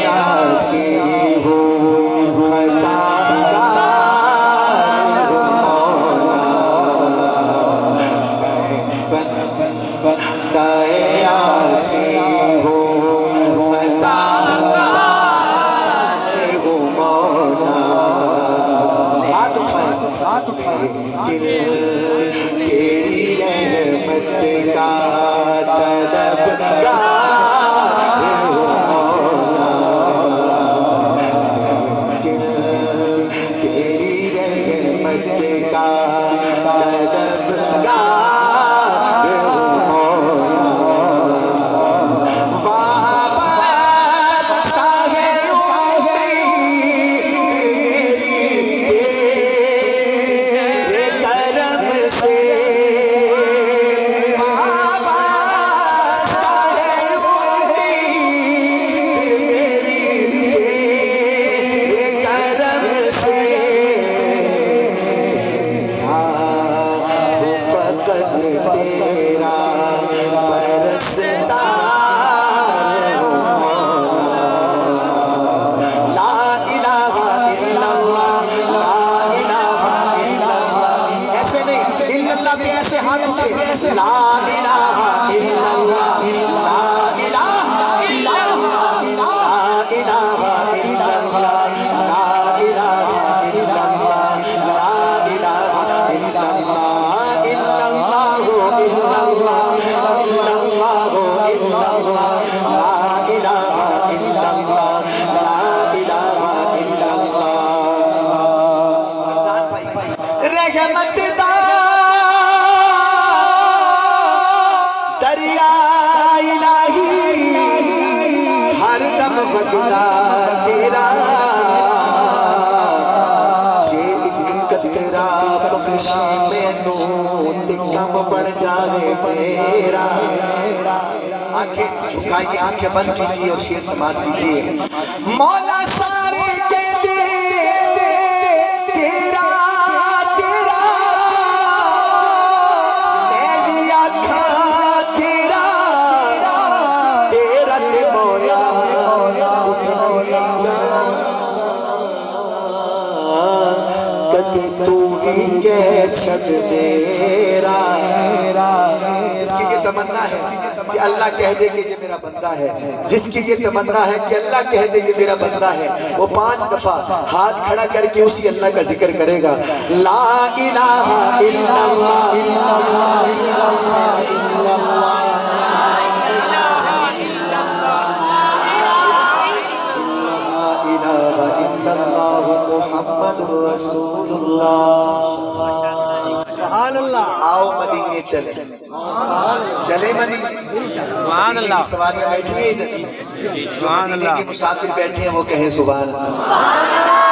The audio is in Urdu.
آسی ہو خطا بندہ آسی ہو خطا مولا ہاتھ اٹھائے دل تیری رحمت کا طلبگار مولا دل تیری رحمت کا طلبگار لا الہ الا اللہ لا الہ الا اللہ لا الہ الا اللہ لا الہ الا اللہ لا الہ الا اللہ الا اللہ الا اللہ الا اللہ الا اللہ لا الہ الا اللہ لا الہ الا اللہ رحمت دا دریا الہی ہر دم وگدا تیرا جے ایک قطرہ بخشی مینوں تے کم بڑھ جاوے میرا آنکھیں جھکائیے آنکھیں بند کیجیے اور شعر سماعت کیجیے مولا سارے کہتے جس کی یہ تمنا ہے کہ اللہ کہہ دے کہ یہ میرا بندہ ہے جس کی یہ تمنا ہے کہ اللہ کہہ دے یہ میرا بندہ ہے وہ 5 دفعہ ہاتھ کھڑا کر کے اسی اللہ کا ذکر کرے گا لا الہ الا اللہ الا اللہ الا اللہ الا اللہ محمد رسول اللہ سبحان اللہ آؤ مدینے چلے چلے مدینے مدینے کی سواریاں بیٹھی ہیں ادھر جو مدینے کے مسافر بیٹھے ہیں وہ کہیں سبحان اللہ